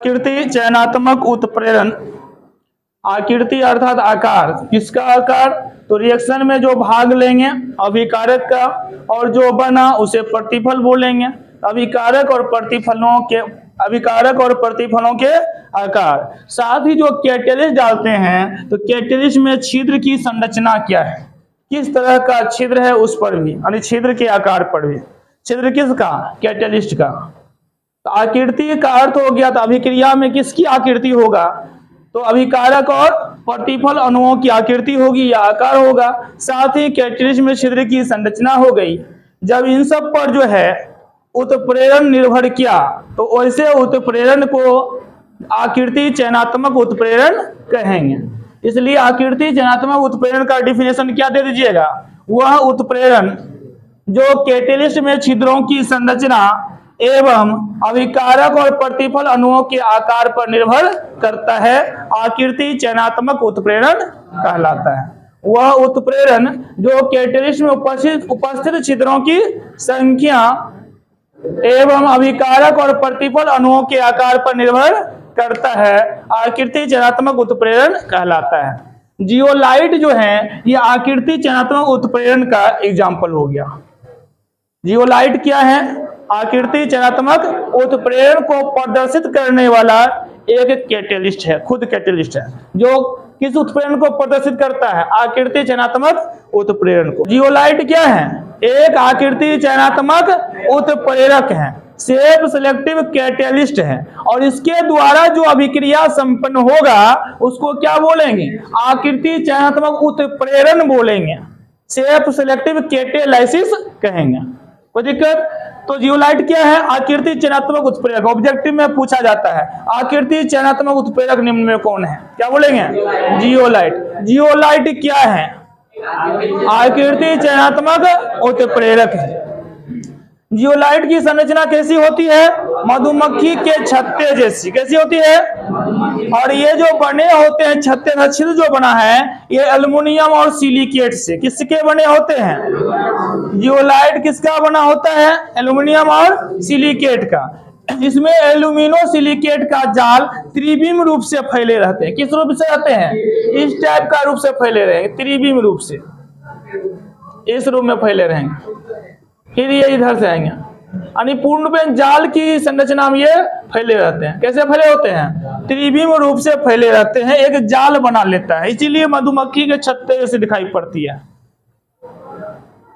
आकृति चयनात्मक उत्प्रेरण। आकृति अर्थात आकार। किसका आकार? तो रिएक्शन में जो भाग लेंगे अभिकारक का, और जो बना उसे प्रतिफल बोलेंगे। अभिकारक और प्रतिफलों के आकार। साथ ही जो कैटेलिस्ट डालते हैं तो कैटेलिस्ट में छिद्र की संरचना क्या है, किस तरह का छिद्र है, उस पर भी, यानी छिद्र के आकार पर भी। छिद्र किसका? कैटेलिस्ट का। तो आकृति का अर्थ हो गया, तो अभिक्रिया में किसकी आकृति होगा? तो अभिकारक और प्रतिफल अणुओं की आकृति होगी या आकार होगा। साथ ही कैटेलिस्ट में छिद्र की संरचना हो गई। जब इन सब पर जो है उत्प्रेरण निर्भर किया तो वैसे उत्प्रेरण को आकृति चयनात्मक उत्प्रेरण कहेंगे। इसलिए आकृति चयनात्मक उत्प्रेरण का डिफिनेशन क्या दे दीजिएगा? वह उत्प्रेरण जो कैटेलिस्ट में छिद्रों की संरचना एवं अभिकारक और प्रतिफल अणुओं के आकार पर निर्भर करता है, आकृति चयनात्मक उत्प्रेरण कहलाता है। वह उत्प्रेरण जो कैटेलिस्ट में उपस्थित छिद्रों की संख्या एवं अभिकारक और प्रतिफल अणुओं के आकार पर निर्भर करता है, आकृति चयनात्मक उत्प्रेरण कहलाता है। जियोलाइट जो है ये आकृति चयनात्मक उत्प्रेरण का एग्जाम्पल हो गया। जियोलाइट क्या है? आकृति चयनात्मक उत्प्रेरण को प्रदर्शित करने वाला एक कैटेलिस्ट है, खुद कैटेलिस्ट है, जो किस उत्प्रेरण को प्रदर्शित करता है? आकृति चयनात्मक उत्प्रेरण को। जियोलाइट क्या है? एक आकृति चयनात्मक उत्प्रेरक है, सेल्फ सिलेक्टिव कैटेलिस्ट है, और इसके द्वारा जो अभिक्रिया संपन्न होगा उसको क्या बोलेंगे? आकृति चयनात्मक उत्प्रेरण बोलेंगे, सेल्फ सिलेक्टिव कैटेलाइसिस कहेंगे। कोई दिक्कत? तो जियोलाइट क्या है? आकृति चयनात्मक उत्प्रेरक। ऑब्जेक्टिव में पूछा जाता है आकृति चयनात्मक उत्प्रेरक निम्न में कौन है, क्या बोलेंगे? जियोलाइट। जियोलाइट क्या है? आकृति चयनात्मक उत्प्रेरक है। जियोलाइट की संरचना कैसी होती है? मधुमक्खी के छत्ते जैसी। कैसी होती है? और ये जो बने होते हैं छत्ते का छिद्र जो बना है ये एल्युमिनियम और सिलिकेट से। किसके बने होते हैं? जियोलाइट किसका बना होता है? एल्युमिनियम और सिलिकेट का। इसमें एल्यूमिनो सिलिकेट का जाल त्रिविम रूप से फैले रहते हैं। किस रूप से रहते हैं? इस टाइप का रूप से फैले रहेंगे, त्रिविम रूप से, इस रूप में फैले रहेंगे। फिर ये इधर से आएंगे, यानी पूर्ण में जाल की संरचना में ये फैले रहते हैं। कैसे फैले होते हैं? त्रिविम रूप से फैले रहते हैं, एक जाल बना लेता है, इसीलिए मधुमक्खी के छत्ते जैसे दिखाई पड़ती है।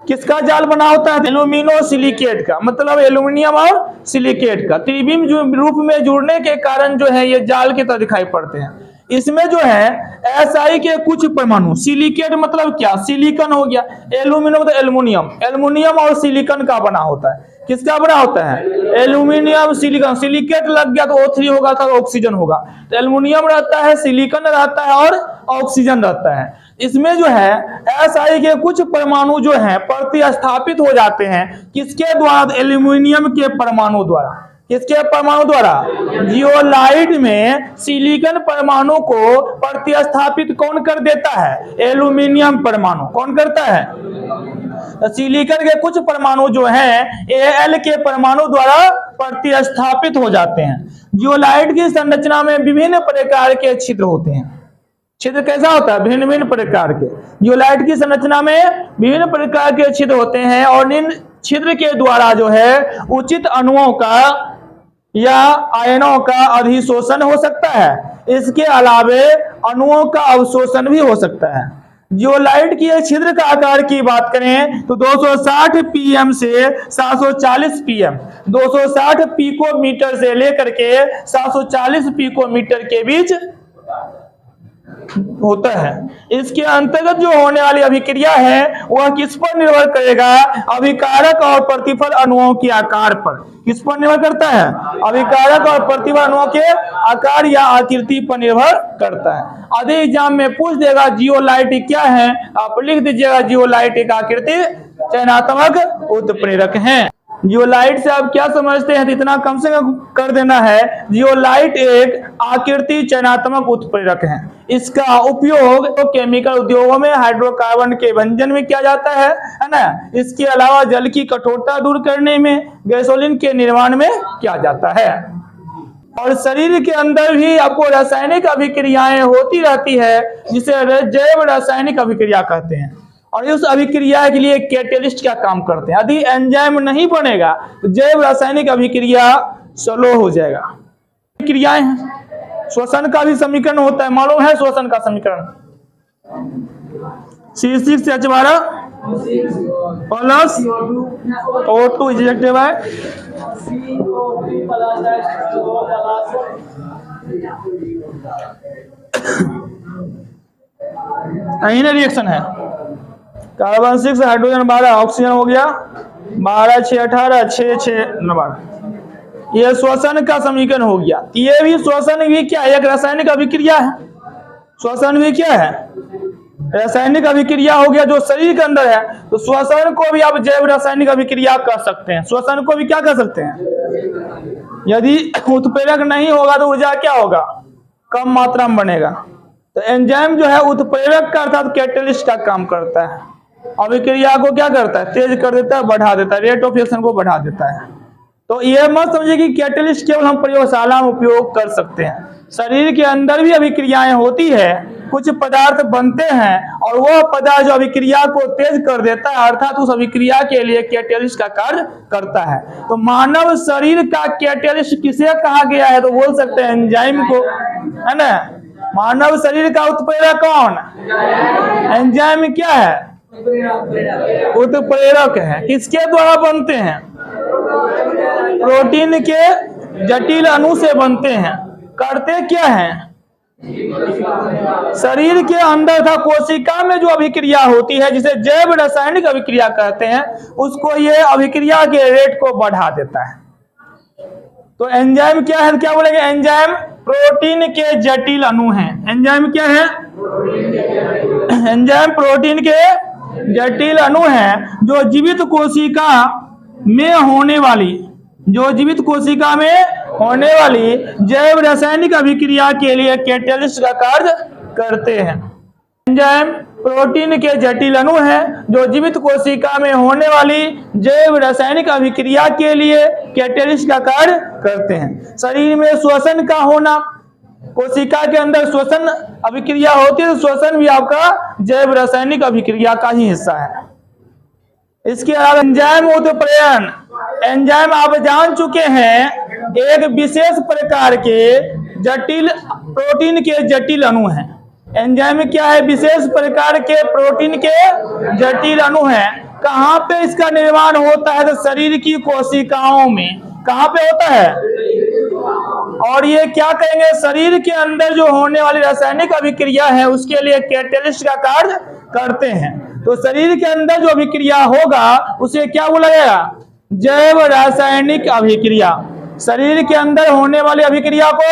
किसका जाल बना होता है? एल्यूमिनो सिलिकेट का, मतलब एल्यूमिनियम और सिलिकेट का त्रिविम रूप में जुड़ने के कारण जो है ये जाल की तरह दिखाई पड़ते हैं। इसमें जो है SI के कुछ परमाणु, सिलिकेट मतलब क्या? सिलिकॉन हो गया, एल्यूमिनियम मतलब एल्युमिनियम, एल्युमिनियम और सिलिकॉन का बना होता है। किसका बना होता है? Aluminium silicon. सिलिकेट लग गया तो O3 होगा, तो ऑक्सीजन होगा। तो एल्युमिनियम रहता है, सिलिकॉन रहता है और ऑक्सीजन रहता है। इसमें जो है SI के कुछ परमाणु जो है प्रतिस्थापित हो जाते हैं। किसके द्वारा? एल्यूमिनियम के परमाणु द्वारा। किसके परमाणु द्वारा? जियोलाइट में सिलिकॉन परमाणु को प्रतिस्थापित कौन कर देता है? एल्यूमिनियम परमाणु। कौन करता है? सिलिकॉन के कुछ परमाणु जो हैं Al के परमाणु द्वारा प्रतिस्थापित हो जाते हैं। जियोलाइट की संरचना में विभिन्न प्रकार के छिद्र होते हैं। छिद्र कैसा होता है? भिन्न भिन्न प्रकार के। जियोलाइट की संरचना में विभिन्न प्रकार के छिद्र होते हैं, और इन छिद्र के द्वारा जो है उचित अणुओं का या आयनों का अधिशोषण हो सकता है। इसके अलावे अणुओं का अवशोषण भी हो सकता है। जियोलाइट की छिद्र का आकार की बात करें तो 260 pm से 740 pm, 260 पिकोमीटर से लेकर के 740 पिकोमीटर के बीच होता है। इसके अंतर्गत जो होने वाली अभिक्रिया है वह किस पर निर्भर करेगा? अभिकारक और प्रतिफल अणुओं के आकार पर। किस पर निर्भर करता है? अभिकारक और प्रतिफल अणुओं के आकार या आकृति पर निर्भर करता है। आधे एग्जाम में पूछ देगा जियोलाइट क्या है, आप लिख दीजिएगा जियोलाइट एक आकृति चयनात्मक उत्प्रेरक है। जियोलाइट से आप क्या समझते हैं? तो इतना कम से कम कर देना है। जियोलाइट एक आकृति चयनात्मक उत्प्रेरक है। इसका उपयोग तो केमिकल उद्योगों में हाइड्रोकार्बन के व्यंजन में किया जाता है ना। इसके अलावा जल की कठोरता दूर करने में, गैसोलीन के निर्माण में किया जाता है। और शरीर के अंदर भी आपको रासायनिक अभिक्रियाएं होती रहती है, जिसे जैव रासायनिक अभिक्रिया कहते हैं। और उस अभिक्रिया के लिए कैटेलिस्ट का काम करते हैं। यदि एंजाइम नहीं बनेगा तो जैव रासायनिक अभिक्रिया स्लो हो जाएगा। क्रियाएं हैं, श्वसन का भी समीकरण होता है, मालूम है श्वसन का समीकरण C6H12 plus O2 is reactive है रिएक्शन है। कार्बन 6 हाइड्रोजन 12 ऑक्सीजन हो गया 12 6 18 6 6 12। ये श्वसन का समीकरण हो गया। ये भी श्वसन भी क्या है, एक रासायनिक अभिक्रिया है। श्वसन भी क्या है, रासायनिक अभिक्रिया हो गया जो शरीर के अंदर है। तो श्वसन को भी आप जैव रासायनिक अभिक्रिया कर सकते हैं। श्वसन को भी क्या कर सकते हैं, यदि उत्प्रेरक नहीं होगा तो ऊर्जा क्या होगा, कम मात्रा में बनेगा। तो एंजाइम जो है उत्प्रेरक का अर्थात कैटेलिस्ट का काम करता है। अभिक्रिया को क्या करता है, तेज कर देता है, बढ़ा देता है, रेट ऑफ रिएक्शन को बढ़ा देता है। तो ये मत समझिए कि कैटेलिस्ट केवल हम प्रयोगशाला में उपयोग कर सकते हैं। शरीर के अंदर भी अभिक्रियाएं होती है, कुछ पदार्थ बनते हैं और वह पदार्थ जो अभिक्रिया को तेज कर देता है अर्थात उस अभिक्रिया के लिए कैटेलिस्ट का कार्य करता है। तो मानव शरीर का कैटेलिस्ट किसे कहा गया है, तो बोल सकते हैं एंजाइम को, है ना। मानव शरीर का उत्प्रेरक कौन, एंजाइम क्या है, उत्प्रेरक है। किसके द्वारा बनते हैं, प्रोटीन के जटिल अणु से बनते हैं। करते क्या हैं, शरीर के अंदर था कोशिका में जो अभिक्रिया होती है जिसे जैव रासायनिक अभिक्रिया कहते हैं, उसको ये अभिक्रिया के रेट को बढ़ा देता है। तो एंजाइम क्या है, क्या बोलेंगे, एंजाइम प्रोटीन के जटिल अणु हैं। एंजाइम क्या है, एंजाइम प्रोटीन के जटिल अणु हैं जो जीवित कोशिका में होने वाली, जो जीवित कोशिका में होने वाली जैव रासायनिक अभिक्रिया के लिए कैटेलिस्ट का कार्य करते हैं। एंजाइम प्रोटीन के जटिल अणु हैं जो जीवित कोशिका में होने वाली जैव रासायनिक अभिक्रिया के लिए कैटेलिस्ट का कार्य करते हैं। शरीर में श्वसन का होना, कोशिका के अंदर श्वसन अभिक्रिया होती है, तो श्वसन भी आपका जैव रासायनिक अभिक्रिया का ही हिस्सा है। इसके अलावा एंजाइम उत्प्रेरण, एंजाइम आप जान चुके हैं एक विशेष प्रकार के जटिल प्रोटीन के जटिल अणु हैं। एंजाइम क्या है, विशेष प्रकार के प्रोटीन के जटिल अणु हैं। कहाँ पे इसका निर्माण होता है, तो शरीर की कोशिकाओं में। कहाँ पे होता है, और ये क्या कहेंगे, शरीर के अंदर जो होने वाली रासायनिक अभिक्रिया है उसके लिए कैटेलिस्ट का कार्य करते हैं। तो शरीर के अंदर जो अभिक्रिया होगा उसे क्या बोला जाएगा, जैव रासायनिक अभिक्रिया। शरीर के अंदर होने वाली अभिक्रिया को,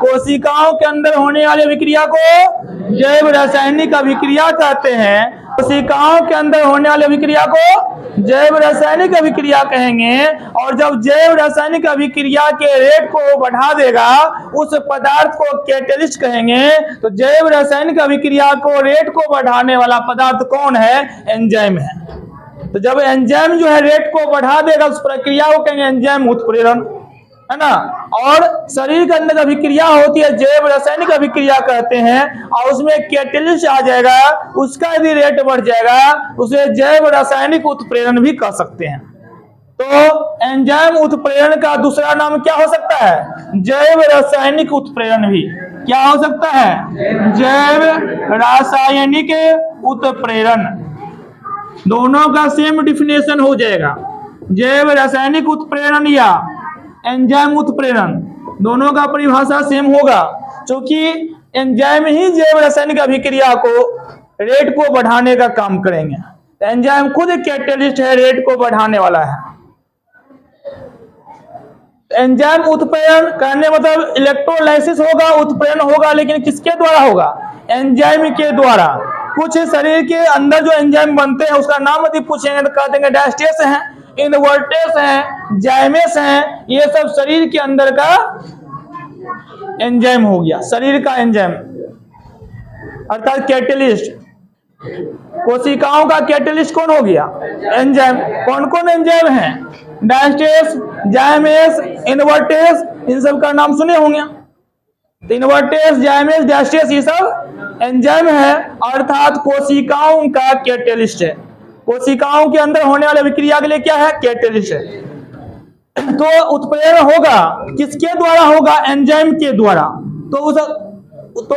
कोशिकाओं के अंदर होने वाली अभिक्रिया को जैव रासायनिक अभिक्रिया कहते हैं। कोशिकाओं के अंदर होने वाली अभिक्रिया को जैव रासायनिक अभिक्रिया कहेंगे। और जब जैव रासायनिक अभिक्रिया के रेट को बढ़ा देगा उस पदार्थ को कैटेलिस्ट कहेंगे। तो जैव रासायनिक अभिक्रिया को रेट को बढ़ाने वाला पदार्थ कौन है, एंजाइम है। तो जब एंजाइम जो है रेट को बढ़ा देगा उस प्रक्रिया को कहेंगे एंजाइम उत्प्रेरण, है ना। और शरीर के अंदर अभिक्रिया होती है जैव रासायनिक अभिक्रिया कहते हैं, और उसमें कैटेलिस्ट आ जाएगा, उसका यदि रेट बढ़ जाएगा उसे जैव रासायनिक उत्प्रेरण भी कह सकते हैं। तो एंजाइम उत्प्रेरण का दूसरा नाम क्या हो सकता है, जैव रासायनिक उत्प्रेरण भी। क्या हो सकता है, जैव रासायनिक उत्प्रेरण। दोनों का सेम डिफिनेशन हो जाएगा, जैव रासायनिक उत्प्रेरण या एंजाइम उत्प्रेरण, दोनों का परिभाषा सेम होगा। क्योंकि एंजाइम ही जैव रासायनिक अभिक्रिया को रेट को बढ़ाने का काम करेंगे। एंजाइम खुद कैटेलिस्ट है, रेट को बढ़ाने वाला है। एंजाइम उत्प्रेरण करने मतलब इलेक्ट्रोलाइसिस होगा, उत्प्रेरण होगा, लेकिन किसके द्वारा होगा, एंजाइम के द्वारा। कुछ शरीर के अंदर जो एंजाइम बनते हैं उसका नाम यदि पूछेंगे तो कह देंगे डायस्टेस है, इनवर्टेस है, जाइमेस है। ये सब शरीर के अंदर का एंजाइम हो गया, शरीर का एंजाइम अर्थात कैटेलिस्ट। कोशिकाओं का कैटलिस्ट कौन हो गया? एंजाइम। कौन कौन एंजाइम है? डायस्टेस, जाइमेस, इनवर्टेस, इन सब का नाम सुने होंगे। तो इनवर्टेस, जाइमेस, डायस्टेस ये सब एंजाइम है, अर्थात कोशिकाओं का कैटलिस्ट है। कोशिकाओं के अंदर होने वाले विक्रिया के लिए क्या है? कैटलिस्ट है। तो उत्प्रेरण होगा किसके द्वारा? होगा एंजाइम के द्वारा। तो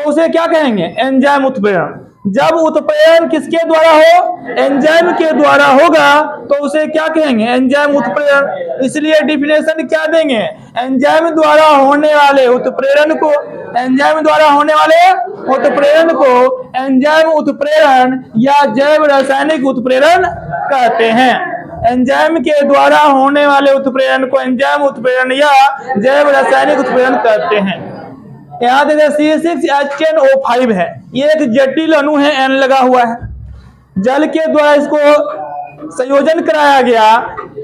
उसे क्या कहेंगे? एंजाइम उत्प्रेरण। जब उत्प्रेरण किसके द्वारा हो? एंजाइम के द्वारा होगा तो उसे क्या कहेंगे? एंजाइम उत्प्रेरण। इसलिए डिफिनेशन क्या देंगे? एंजाइम द्वारा होने वाले उत्प्रेरण को, एंजाइम द्वारा होने वाले उत्प्रेरण को एंजाइम उत्प्रेरण या जैव रासायनिक उत्प्रेरण कहते हैं। एंजाइम के द्वारा होने वाले उत्प्रेरण को एंजाइम उत्प्रेरण या जैव रासायनिक उत्प्रेरण कहते हैं। यहाँ देखिए C6H10O5 है, ये एक जटिल अणु है, N लगा हुआ है। जल के द्वारा इसको संयोजन कराया गया,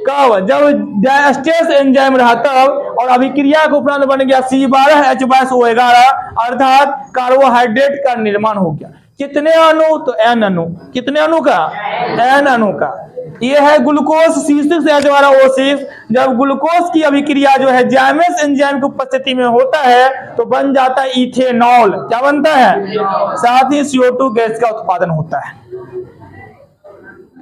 कब? जब डायस्टेस एंजाइम रहा तब, और अभिक्रिया के उपरांत बन गया C12H12O11, अर्थात कार्बोहाइड्रेट का निर्माण हो गया। कितने अणु? तो N अणु। कितने अणु का? N अणु का। ये है ग्लूकोज C6H12O6। जब ग्लूकोज की अभिक्रिया जो है जाइमेस एंजाइम की उपस्थिति में होता है तो बन जाता है इथेनॉल। क्या बनता है? साथ ही CO2 गैस का उत्पादन होता है।